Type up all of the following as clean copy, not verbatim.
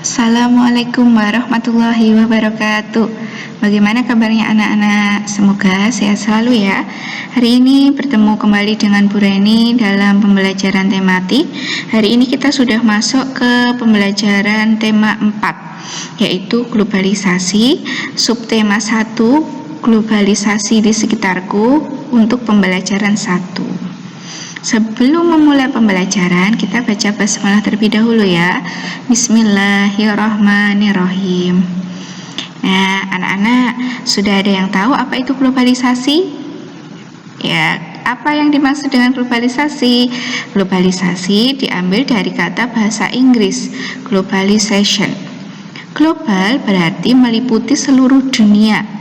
Assalamualaikum warahmatullahi wabarakatuh. Bagaimana kabarnya anak-anak? Semoga sehat selalu ya. Hari ini bertemu kembali dengan Bu Reni dalam pembelajaran tematik. Hari ini kita sudah masuk ke pembelajaran tema 4, yaitu globalisasi, subtema 1, globalisasi di sekitarku, untuk pembelajaran 1. Sebelum memulai pembelajaran, kita baca basmalah terlebih dahulu ya. Bismillahirrahmanirrahim. Nah, anak-anak sudah ada yang tahu apa itu globalisasi? Ya, apa yang dimaksud dengan globalisasi? Globalisasi diambil dari kata bahasa Inggris, globalization. Global berarti meliputi seluruh dunia.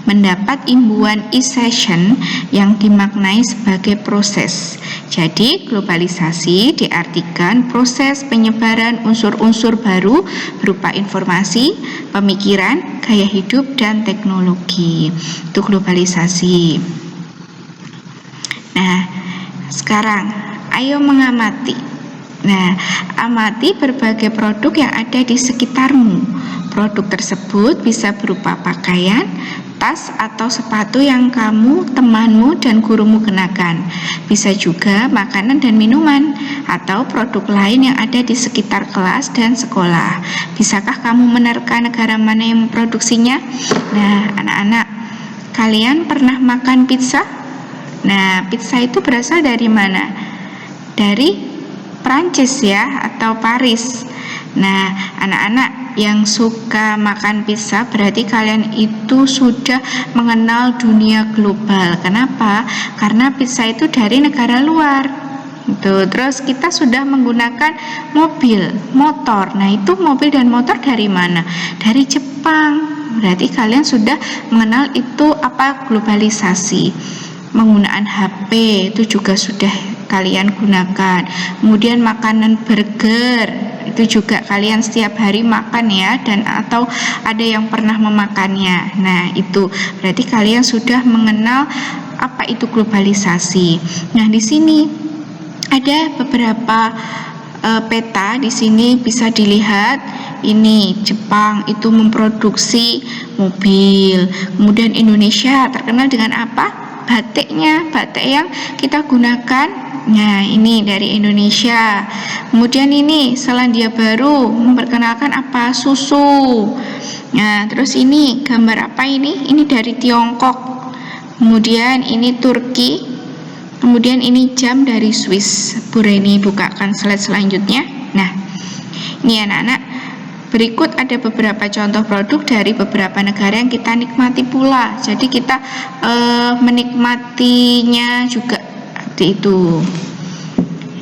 Mendapat imbuhan e-session yang dimaknai sebagai proses. Jadi, globalisasi diartikan proses penyebaran unsur-unsur baru berupa informasi, pemikiran, gaya hidup, dan teknologi. Itu globalisasi. Nah, sekarang ayo mengamati. Nah, amati berbagai produk yang ada di sekitarmu. Produk tersebut bisa berupa pakaian, tas atau sepatu yang kamu, temanmu, dan gurumu kenakan. Bisa juga makanan dan minuman, atau produk lain yang ada di sekitar kelas dan sekolah. Bisakah kamu menerka negara mana yang memproduksinya? Nah, anak-anak, kalian pernah makan pizza? Nah, pizza itu berasal dari mana? Dari Prancis ya, atau Paris. Nah, anak-anak yang suka makan pizza berarti kalian itu sudah mengenal dunia global. Kenapa? Karena pizza itu dari negara luar. Terus kita sudah menggunakan mobil, motor. Nah, itu mobil dan motor dari mana? Dari Jepang. Berarti kalian sudah mengenal itu apa globalisasi. Penggunaan HP itu juga sudah kalian gunakan. Kemudian makanan burger itu juga kalian setiap hari makan ya, dan atau ada yang pernah memakannya. Nah, itu berarti kalian sudah mengenal apa itu globalisasi. Nah, di sini ada beberapa peta. Di sini bisa dilihat, ini Jepang itu memproduksi mobil. Kemudian Indonesia terkenal dengan apa? Batiknya, batik yang kita gunakan. Nah, ini dari Indonesia. Kemudian ini Selandia Baru memperkenalkan apa? Susu. Nah, terus ini gambar apa ini? Ini dari Tiongkok. Kemudian ini Turki. Kemudian ini jam dari Swiss. Bu Reni bukakan slide selanjutnya. Nah, ini anak-anak, berikut ada beberapa contoh produk dari beberapa negara yang kita nikmati pula. Jadi kita menikmatinya juga seperti itu.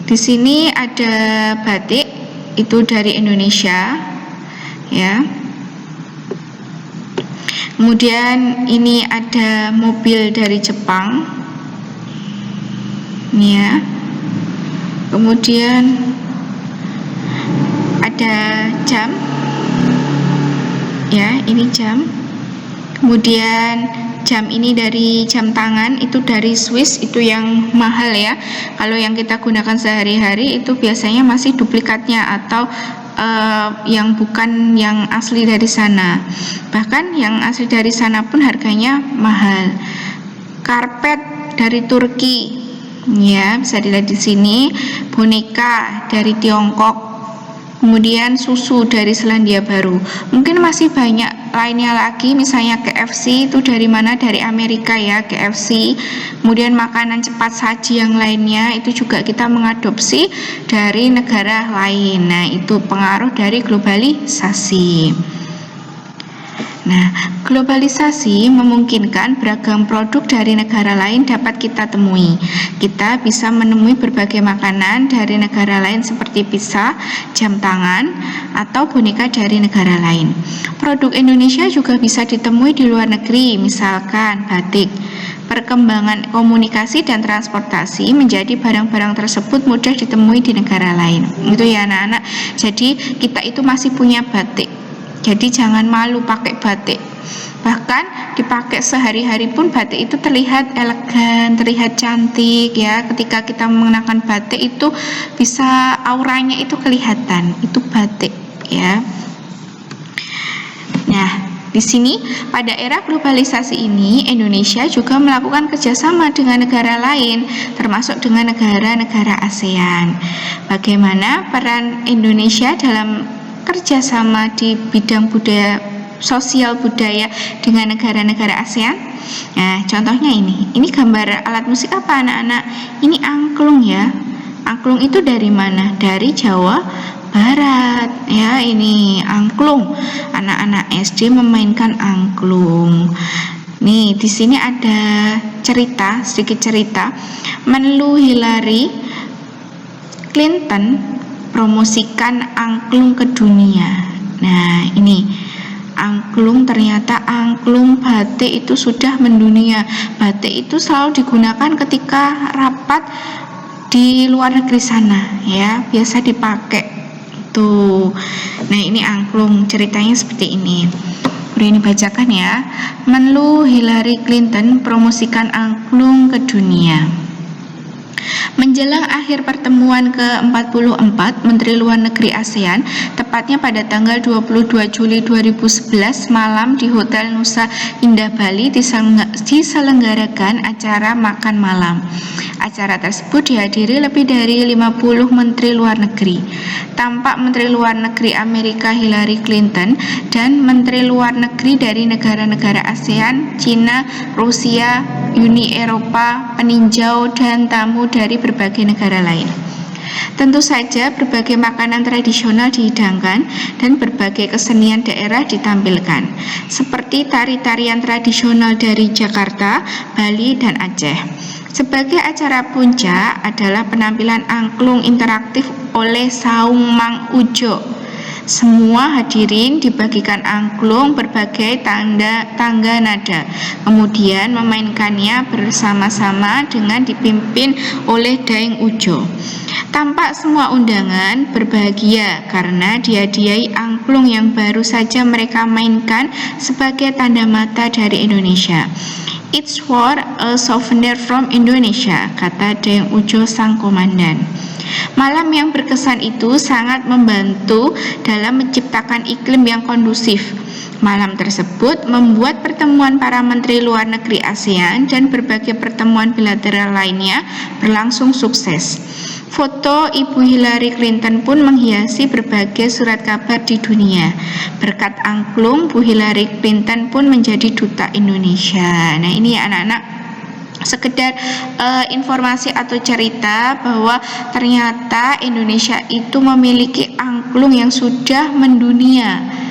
Di sini ada batik, itu dari Indonesia, ya. Kemudian ini ada mobil dari Jepang, ya. Kemudian ada jam. Ya, ini jam. Kemudian jam ini dari jam tangan, itu dari Swiss, itu yang mahal ya. Kalau yang kita gunakan sehari-hari itu biasanya masih duplikatnya atau yang bukan yang asli dari sana. Bahkan yang asli dari sana pun harganya mahal. Karpet dari Turki. Ya, bisa dilihat di sini. Boneka dari Tiongkok. Kemudian susu dari Selandia Baru. Mungkin masih banyak lainnya lagi, misalnya KFC itu dari mana? Dari Amerika ya, KFC. Kemudian makanan cepat saji yang lainnya itu juga kita mengadopsi dari negara lain. Nah, itu pengaruh dari globalisasi. Nah, globalisasi memungkinkan beragam produk dari negara lain dapat kita temui. Kita bisa menemui berbagai makanan dari negara lain seperti pizza, jam tangan, atau boneka dari negara lain. Produk Indonesia juga bisa ditemui di luar negeri, misalkan batik. Perkembangan komunikasi dan transportasi menjadi barang-barang tersebut mudah ditemui di negara lain. Itu ya anak-anak. Jadi kita itu masih punya batik. Jadi jangan malu pakai batik. Bahkan dipakai sehari-hari pun batik itu terlihat elegan, terlihat cantik ya. Ketika kita mengenakan batik itu bisa auranya itu kelihatan, itu batik ya. Nah, di sini pada era globalisasi ini Indonesia juga melakukan kerjasama dengan negara lain, termasuk dengan negara-negara ASEAN. Bagaimana peran Indonesia dalam kerjasama di bidang budaya, sosial budaya dengan negara-negara ASEAN? Nah, contohnya ini gambar alat musik apa anak-anak? Ini angklung ya. Angklung itu dari mana? Dari Jawa Barat ya, ini angklung. Anak-anak SD memainkan angklung. Nih, di sini ada sedikit cerita. Menlu Hillary Clinton promosikan angklung ke dunia. Nah, ini angklung, ternyata angklung batik itu sudah mendunia. Batik itu selalu digunakan ketika rapat di luar negeri sana ya, biasa dipakai tuh. Nah, ini angklung, ceritanya seperti ini. Udah ini bacakan ya. Menlu Hillary Clinton promosikan angklung ke dunia. Menjelang akhir pertemuan ke-44 Menteri Luar Negeri ASEAN, tepatnya pada tanggal 22 Juli 2011 malam di Hotel Nusa Indah Bali diselenggarakan acara makan malam. Acara tersebut dihadiri lebih dari 50 Menteri Luar Negeri. Tampak Menteri Luar Negeri Amerika Hillary Clinton dan Menteri Luar Negeri dari negara-negara ASEAN, Cina, Rusia, Uni Eropa, peninjau, dan tamu dari berbagai negara lain. Tentu saja berbagai makanan tradisional dihidangkan dan berbagai kesenian daerah ditampilkan, seperti tari-tarian tradisional dari Jakarta, Bali, dan Aceh. Sebagai acara puncak adalah penampilan angklung interaktif oleh Saung Mang Ujo. Semua hadirin dibagikan angklung berbagai tangga nada, kemudian memainkannya bersama-sama dengan dipimpin oleh Daeng Ujo. Tampak semua undangan berbahagia karena dihadiahi angklung yang baru saja mereka mainkan sebagai tanda mata dari Indonesia. It's for a souvenir from Indonesia, kata Daeng Ujo sang komandan. Malam yang berkesan itu sangat membantu dalam menciptakan iklim yang kondusif. Malam tersebut membuat pertemuan para menteri luar negeri ASEAN dan berbagai pertemuan bilateral lainnya berlangsung sukses. Foto Ibu Hillary Clinton pun menghiasi berbagai surat kabar di dunia. Berkat angklung, Bu Hillary Clinton pun menjadi duta Indonesia. Nah, ini ya anak-anak, sekedar informasi atau cerita bahwa ternyata Indonesia itu memiliki angklung yang sudah mendunia.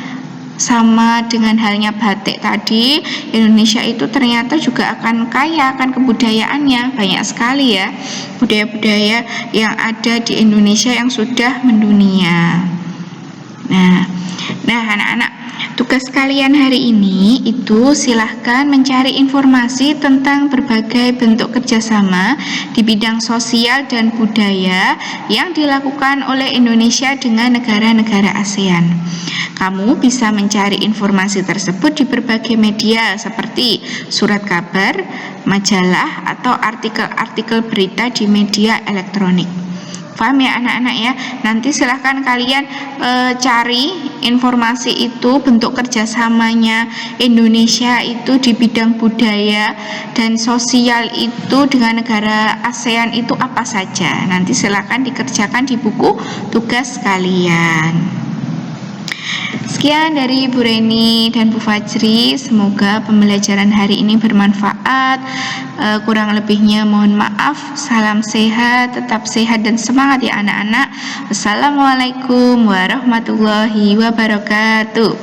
Sama dengan halnya batik tadi, Indonesia itu ternyata juga akan kaya akan kebudayaannya. Banyak sekali ya budaya-budaya yang ada di Indonesia yang sudah mendunia. Nah anak-anak, tugas kalian hari ini itu silahkan mencari informasi tentang berbagai bentuk kerjasama di bidang sosial dan budaya yang dilakukan oleh Indonesia dengan negara-negara ASEAN. Kamu bisa mencari informasi tersebut di berbagai media seperti surat kabar, majalah, atau artikel-artikel berita di media elektronik. Paham ya anak-anak ya? Nanti silahkan kalian cari informasi itu, bentuk kerjasamanya Indonesia itu di bidang budaya dan sosial itu dengan negara ASEAN itu apa saja. Nanti silahkan dikerjakan di buku tugas kalian. Sekian dari Bu Reni dan Bu Fajri, semoga pembelajaran hari ini bermanfaat. Kurang lebihnya mohon maaf. Salam sehat, tetap sehat dan semangat ya anak-anak. Wassalamualaikum warahmatullahi wabarakatuh.